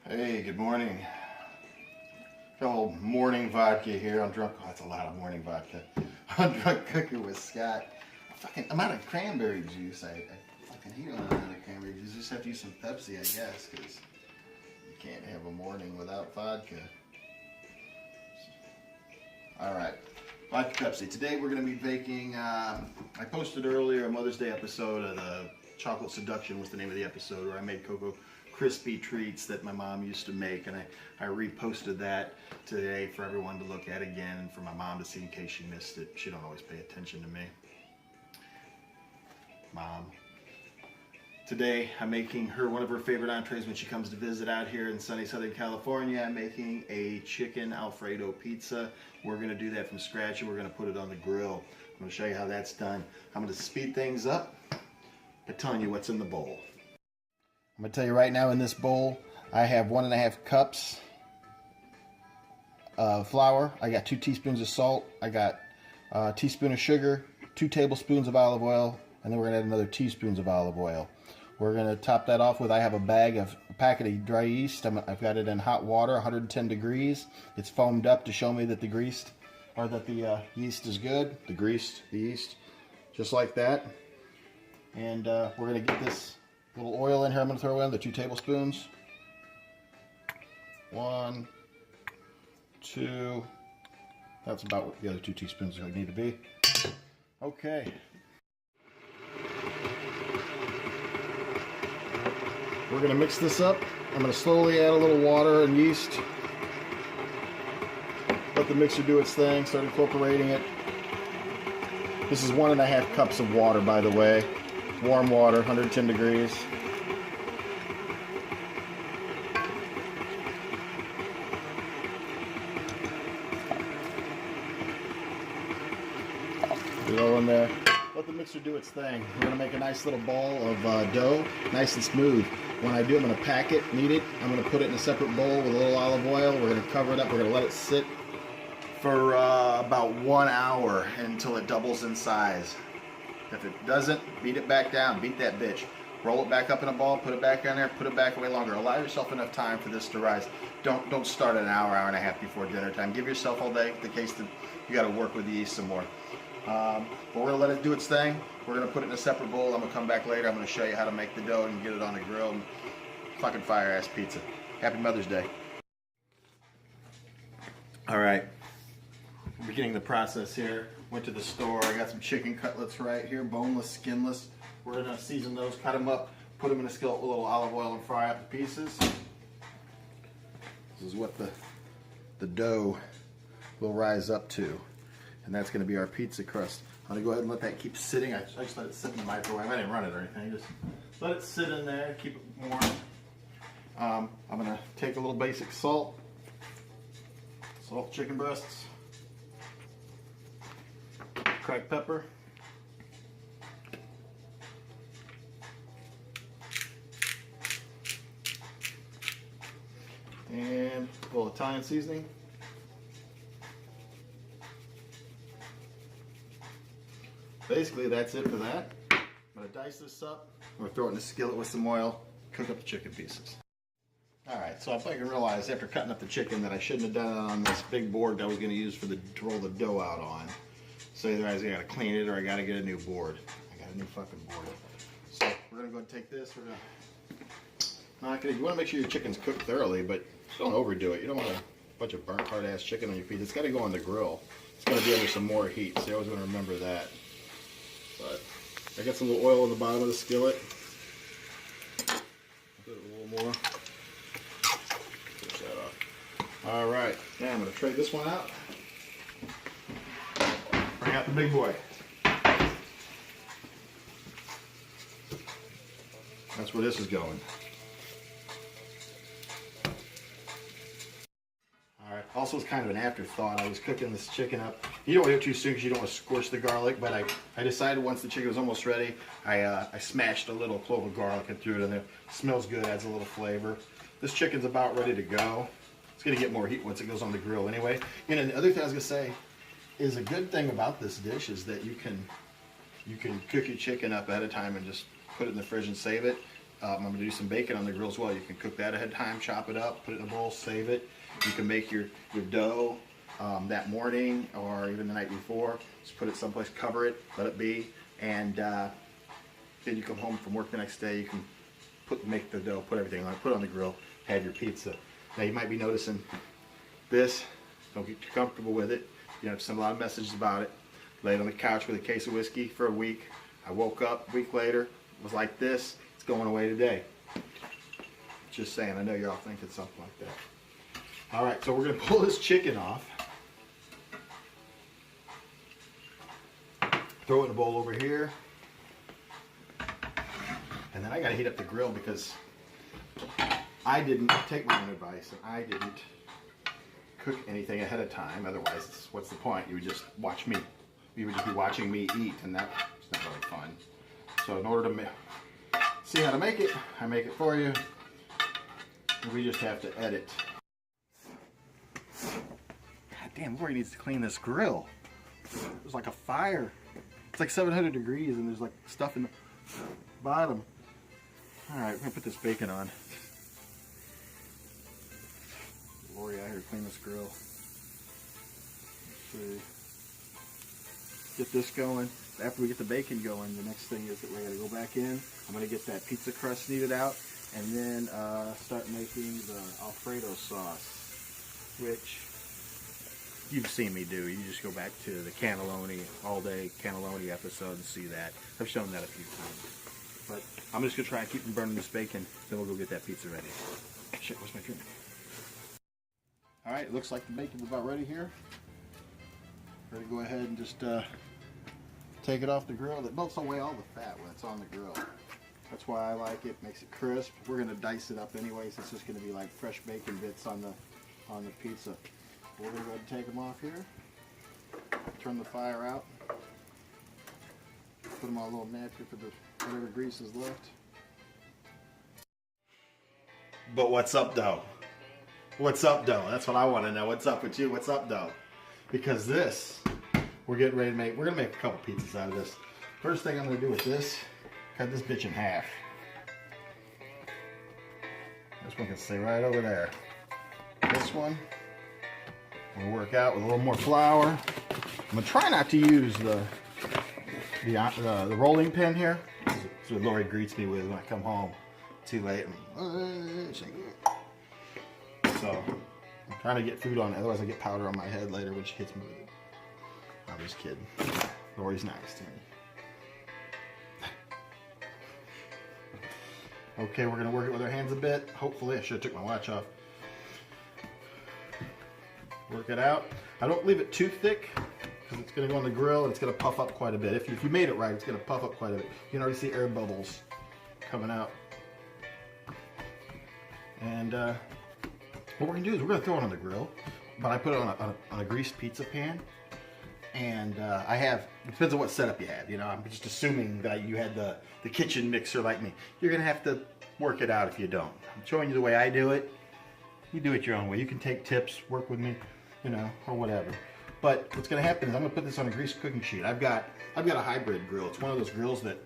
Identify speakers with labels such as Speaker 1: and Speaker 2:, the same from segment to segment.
Speaker 1: Hey, good morning. Got a little morning vodka here. I'm drunk. Oh, that's a lot of morning vodka. I'm drunk cooking with Scott. I'm out of cranberry juice. I fucking hate when I'm out of cranberry juice. You just have to use some Pepsi, I guess, because you can't have a morning without vodka. All right, vodka Pepsi. Today we're going to be baking. I posted earlier a Mother's Day episode of the Chocolate Seduction was the name of the episode, where I made Cocoa Crispy treats that my mom used to make, and I reposted that today for everyone to look at again and for my mom to see in case she missed it. She don't always pay attention to me. Mom. Today I'm making her one of her favorite entrees when she comes to visit out here in sunny Southern California. I'm making a chicken alfredo pizza. We're going to do that from scratch and we're going to put it on the grill. I'm going to show you how that's done. I'm going to speed things up by telling you what's in the bowl. I'm going to tell you right now, in this bowl I have 1.5 cups of flour. I got 2 teaspoons of salt. I got a teaspoon of sugar, 2 tablespoons of olive oil, and then we're going to add another teaspoons of olive oil. We're going to top that off with, I have a packet of dry yeast. I've got it in hot water, 110 degrees. It's foamed up to show me that the yeast is good. The yeast, just like that. And we're going to get this little oil in here. I'm going to throw in the 2 tablespoons. 1, 2. That's about what the other 2 teaspoons need to be. Okay. We're going to mix this up. I'm going to slowly add a little water and yeast. Let the mixer do its thing. Start incorporating it. This is 1.5 cups of water, by the way. Warm water, 110 degrees. Put it all in there. Let the mixer do its thing. We're going to make a nice little ball of dough, nice and smooth. When I do, I'm going to pack it, knead it. I'm going to put it in a separate bowl with a little olive oil. We're going to cover it up. We're going to let it sit for about 1 hour until it doubles in size. If it doesn't, beat it back down. Beat that bitch. Roll it back up in a ball, put it back in there, put it back away longer. Allow yourself enough time for this to rise. Don't start an hour and a half before dinner time. Give yourself all day, in case that you got to work with the yeast some more. But we're going to let it do its thing. We're going to put it in a separate bowl. I'm going to come back later. I'm going to show you how to make the dough and get it on the grill. And fucking fire-ass pizza. Happy Mother's Day. All right. Beginning the process here. Went to the store. I got some chicken cutlets right here, boneless, skinless. We're going to season those, cut them up, put them in a skillet with a little olive oil and fry up the pieces. This is what the dough will rise up to. And that's going to be our pizza crust. I'm going to go ahead and let that keep sitting. I just let it sit in the microwave. I didn't run it or anything. Just let it sit in there, keep it warm. I'm going to take a little basic salt, chicken breasts, cracked pepper, and a little Italian seasoning. Basically, that's it for that. I'm going to dice this up. I'm going to throw it in a skillet with some oil, cook up the chicken pieces. Alright, so I fucking realized after cutting up the chicken that I shouldn't have done it on this big board that I was going to use to roll the dough out on. So either I got to clean it or I got to get a new board. I got a new fucking board. So we're going to go and take this. You want to make sure your chicken's cooked thoroughly, but don't overdo it. You don't want a bunch of burnt hard-ass chicken on your feet. It's got to go on the grill. It's going to be under some more heat, so you always want to remember that. But I got some little oil on the bottom of the skillet. Put it a little more. Push that off. All right, now I'm going to tray this one out. Bring out the big boy. That's where this is going. Alright, also it's kind of an afterthought. I was cooking this chicken up. You don't want to do it too soon because you don't want to scorch the garlic, but I decided once the chicken was almost ready, I smashed a little clove of garlic and threw it in there. Smells good, adds a little flavor. This chicken's about ready to go. It's going to get more heat once it goes on the grill anyway. And the other thing I was going to say is a good thing about this dish is that you can cook your chicken up ahead of time and just put it in the fridge and save it. I'm going to do some bacon on the grill as well. You can cook that ahead of time, chop it up, put it in a bowl, save it. You can make your dough that morning or even the night before. Just put it someplace, cover it, let it be, and then you come home from work the next day. You can make the dough, put everything on it, put it on the grill, have your pizza. Now you might be noticing this. Don't get too comfortable with it. You know, send a lot of messages about it. Laid on the couch with a case of whiskey for a week. I woke up a week later, it was like this. It's going away today. Just saying, I know you're all thinking something like that. All right, so we're gonna pull this chicken off. Throw it in a bowl over here. And then I gotta heat up the grill because I didn't take my own advice and I didn't cook anything ahead of time. Otherwise, what's the point? You would just watch me. You would just be watching me eat, and that's not really fun. So in order to see how to make it, I make it for you. We just have to edit. God damn, Lori needs to clean this grill. There's like a fire. It's like 700 degrees and there's like stuff in the bottom. Alright, we're gonna put this bacon on. Lori out here clean this grill. Let's see. Get this going. After we get the bacon going, the next thing is that we're gonna go back in. I'm gonna get that pizza crust kneaded out and then start making the alfredo sauce, which you've seen me do. You just go back to the cannelloni, all day cannelloni episode and see that. I've shown that a few times. But I'm just gonna try and keep from burning this bacon, then we'll go get that pizza ready. Shit, where's my drink? All right, it looks like the bacon's about ready here. Ready to go ahead and just take it off the grill. That melts away all the fat when it's on the grill. That's why I like it, makes it crisp. We're gonna dice it up anyway, so it's just gonna be like fresh bacon bits on the pizza. We're gonna go ahead and take them off here. Turn the fire out. Put them on a little napkin for whatever grease is left. But what's up, though? What's up, though? That's what I want to know. What's up with you? What's up, though? Because this, we're getting ready to make. We're gonna make a couple pizzas out of this. First thing I'm gonna do with this, cut this bitch in half. This one can stay right over there. This one, I'm gonna work out with a little more flour. I'm gonna try not to use the rolling pin here. That's what Lori greets me with when I come home too late. So I'm trying to get food on it, otherwise I get powder on my head later when she hits me with it. I'm just kidding. Lori's nice to me. Okay, we're gonna work it with our hands a bit. Hopefully, I should have took my watch off. Work it out. I don't leave it too thick because it's gonna go on the grill and it's gonna puff up quite a bit. If you made it right, it's gonna puff up quite a bit. You can already see air bubbles coming out. And what we're gonna do is we're gonna throw it on the grill, but I put it on a greased pizza pan. And it depends on what setup you have. You know, I'm just assuming that you had the kitchen mixer like me. You're gonna have to work it out if you don't. I'm showing you the way I do it. You do it your own way. You can take tips, work with me, you know, or whatever. But what's gonna happen is I'm gonna put this on a greased cooking sheet. I've got a hybrid grill. It's one of those grills that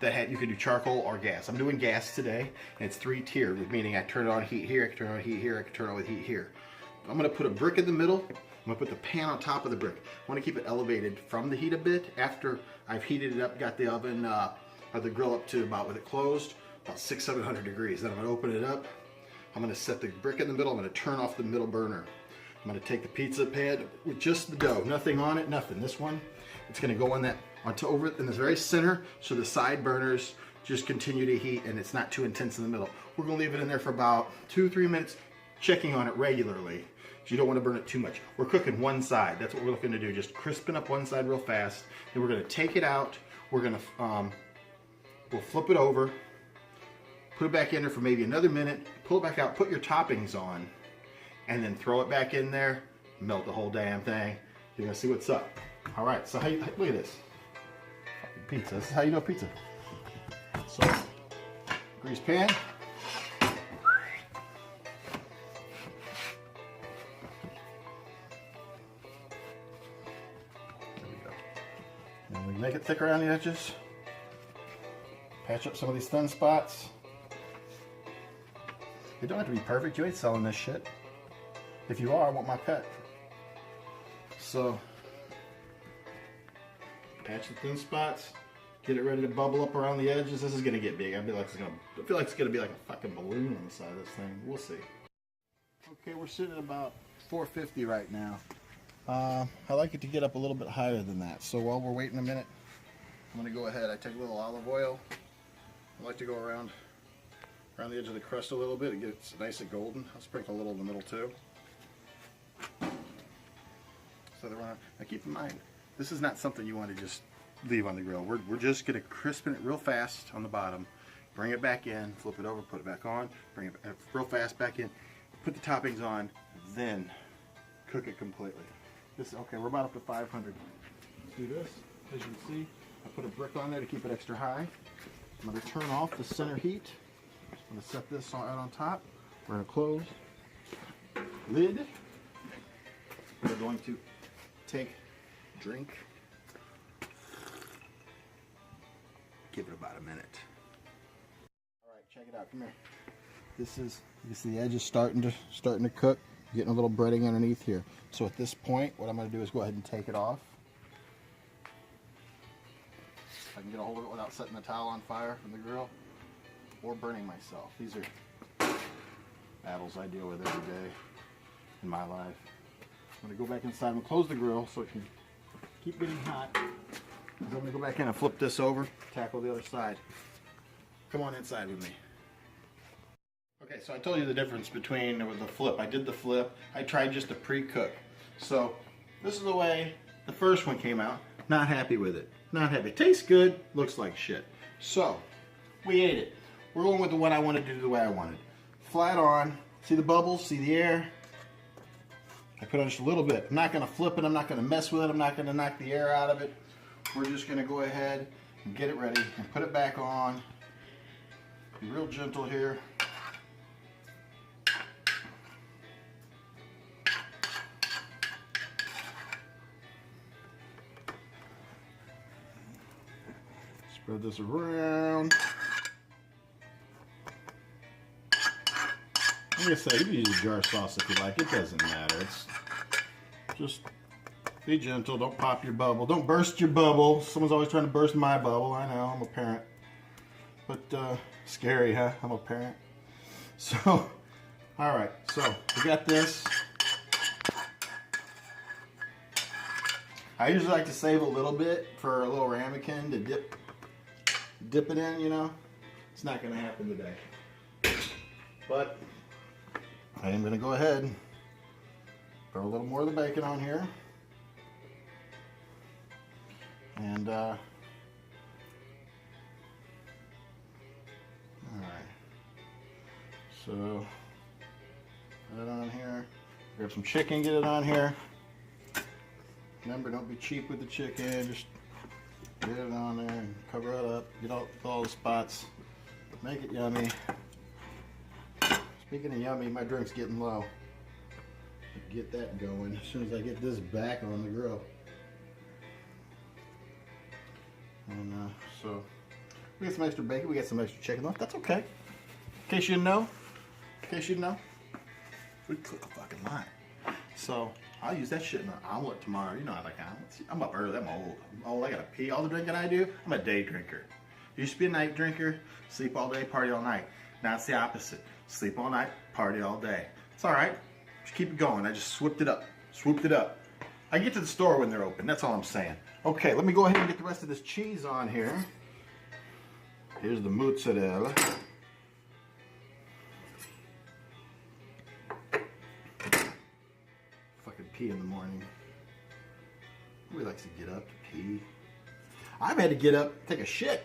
Speaker 1: you can do charcoal or gas. I'm doing gas today, and it's 3-tiered, meaning I turn it on heat here, I can turn it on heat here, I can turn it on with heat here. I'm gonna put a brick in the middle. I'm gonna put the pan on top of the brick. I wanna keep it elevated from the heat a bit. After I've heated it up, got the oven or the grill up to about, with it closed, about 600-700 degrees. Then I'm gonna open it up. I'm gonna set the brick in the middle. I'm gonna turn off the middle burner. I'm gonna take the pizza pan with just the dough, nothing on it, nothing. This one, it's gonna go on over in the very center, so the side burners just continue to heat and it's not too intense in the middle. We're gonna leave it in there for about 2-3 minutes, checking on it regularly. You don't want to burn it too much. We're cooking one side. That's what we're looking to do. Just crisping up one side real fast. Then we're going to take it out. We're going to we'll flip it over, put it back in there for maybe another minute, pull it back out, put your toppings on, and then throw it back in there. Melt the whole damn thing. You're going to see what's up. All right. So look at this. Pizza. This is how you do pizza. So grease pan. Make it thick around the edges. Patch up some of these thin spots. You don't have to be perfect. You ain't selling this shit. If you are, I want my cut. So, patch the thin spots. Get it ready to bubble up around the edges. This is gonna get big. I feel like it's gonna be like a fucking balloon on the side of this thing. We'll see. Okay, we're sitting at about 450 right now. I like it to get up a little bit higher than that. So while we're waiting a minute, I'm gonna go ahead. I take a little olive oil. I like to go around the edge of the crust a little bit. It gets nice and golden. I'll sprinkle a little in the middle too. So they're on. Now keep in mind, this is not something you want to just leave on the grill. We're just gonna crispen it real fast on the bottom, bring it back in, flip it over, put it back on, bring it real fast back in, put the toppings on, then cook it completely. Okay, we're about up to 500. Let's do this. As you can see, I put a brick on there to keep it extra high. I'm going to turn off the center heat. I'm going to set this out on top. We're going to close lid. We're going to take drink. Give it about a minute. All right, check it out. Come here. This is, you see the edge is starting to cook. Getting a little breading underneath here. So at this point, what I'm going to do is go ahead and take it off. If I can get a hold of it without setting the towel on fire from the grill or burning myself. These are battles I deal with every day in my life. I'm going to go back inside and close the grill so it can keep getting hot. I'm going to go back in and flip this over, tackle the other side. Come on inside with me. Okay, so I told you the difference between the flip. I did the flip. I tried just to pre-cook. So this is the way the first one came out. Not happy with it. Not happy. It tastes good, looks like shit. So we ate it. We're going with the one I wanted to do the way I wanted. Flat on. See the bubbles? See the air? I put on just a little bit. I'm not going to flip it. I'm not going to mess with it. I'm not going to knock the air out of it. We're just going to go ahead and get it ready and put it back on. Be real gentle here. Spread this around. I'm gonna say you can use jar sauce if you like. It doesn't matter. It's just be gentle. Don't pop your bubble. Don't burst your bubble. Someone's always trying to burst my bubble. I know. I'm a parent. But scary, huh? I'm a parent. So, all right. So we got this. I usually like to save a little bit for a little ramekin to dip it in, you know. It's not going to happen today. But I am going to go ahead and throw a little more of the bacon on here. And, alright. So, put it on here. Grab some chicken, get it on here. Remember, don't be cheap with the chicken. Just get it on there and cover it up. Get all the spots. Make it yummy. Speaking of yummy, my drink's getting low. Get that going as soon as I get this back on the grill. And so we got some extra bacon. We got some extra chicken left. That's okay. In case you didn't know. We cook a fucking lot. So I'll use that shit in an omelet tomorrow. You know I like omelets. I'm up early. I'm old. I gotta pee. All the drinking I do, I'm a day drinker. Used to be a night drinker. Sleep all day, party all night. Now it's the opposite. Sleep all night, party all day. It's all right. Just keep it going. I just swooped it up. I get to the store when they're open. That's all I'm saying. Okay, let me go ahead and get the rest of this cheese on here. Here's the mozzarella. Fucking pee in the morning. Nobody likes to get up to pee. I've had to get up, take a shit.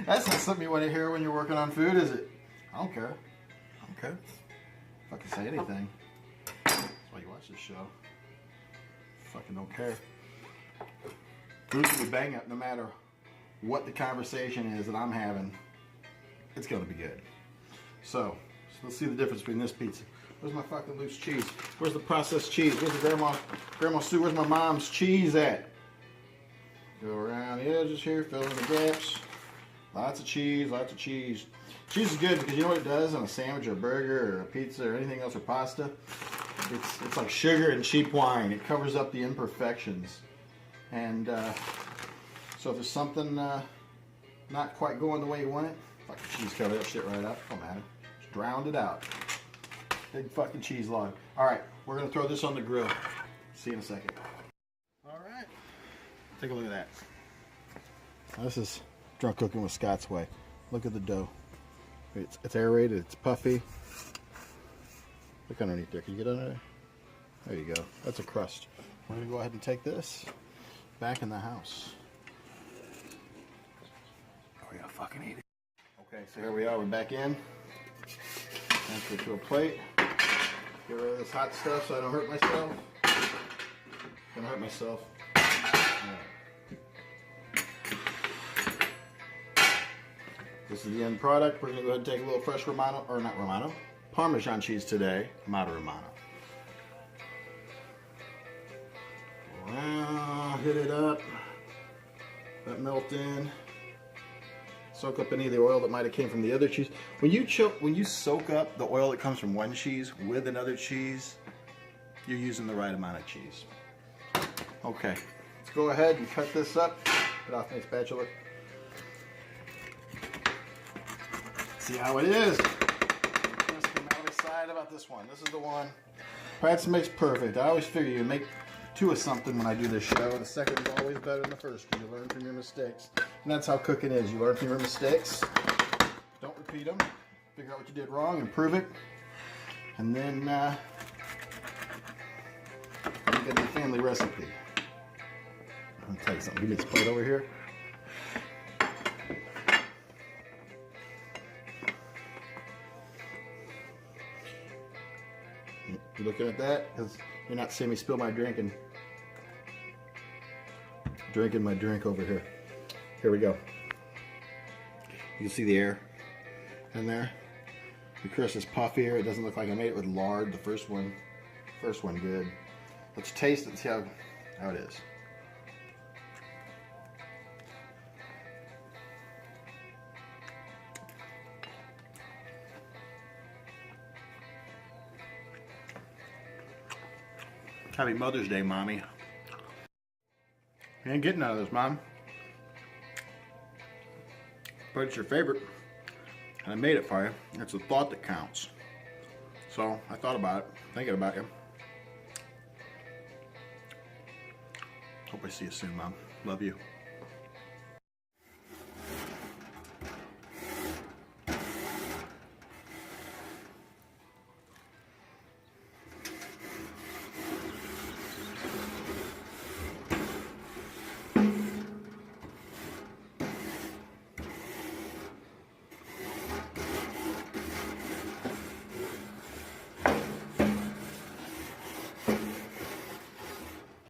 Speaker 1: That's not something you want to hear when you're working on food, is it? I don't care. Fucking say anything. That's why you watch this show. Fucking don't care. Food's gonna be bang up no matter what the conversation is that I'm having. It's gonna be good. So let's see the difference between this pizza. Where's my fucking loose cheese? Where's the processed cheese? Where's the grandma Sue? Where's my mom's cheese at? Go around the edges here, fill in the gaps. Lots of cheese, lots of cheese. Cheese is good because you know what it does on a sandwich or a burger or a pizza or anything else or pasta? It's like sugar and cheap wine. It covers up the imperfections. And so if there's something not quite going the way you want it, fucking cheese cover that shit right up. Don't matter. Just drowned it out. Big fucking cheese log. Alright, we're going to throw this on the grill. See you in a second. Alright. Take a look at that. Now, this is drunk cooking with Scott's way. Look at the dough. It's aerated, it's puffy. Look underneath there. Can you get under there? There you go. That's a crust. We're going to go ahead and take this back in the house. We're going to fucking eat it. Okay, so here we are. We're back in. Transfer it to a plate. Get rid of this hot stuff so I don't hurt myself. Gonna hurt myself. This is the end product. We're gonna go ahead and take a little fresh Romano, or not Romano, Parmesan cheese today. I'm out of Romano. Wow, hit it up. Let it melt in. Soak up any of the oil that might have came from the other cheese. When you soak up the oil that comes from one cheese with another cheese, you're using the right amount of cheese. Okay, let's go ahead and cut this up. Get off my spatula. See how it is. I'm excited about this one. This is the one. Practice makes perfect. I always figure you make two of something when I do this show. The second is always better than the first because you learn from your mistakes. And that's how cooking is. You learn from your mistakes. Don't repeat them. Figure out what you did wrong, improve it. And then you get the family recipe. I'm gonna tell you something. Give me this plate over here. You looking at that? Because you're not seeing me spill my drink and drinking my drink over here. Here we go. You can see the air in there. The crust is puffier. It doesn't look like I made it with lard. The first one good. Let's taste it and see how it is. Happy Mother's Day, Mommy. You ain't getting out of this, Mom. But it's your favorite, and I made it for you. It's the thought that counts. So I thought about it, thinking about you. Hope I see you soon, Mom. Love you.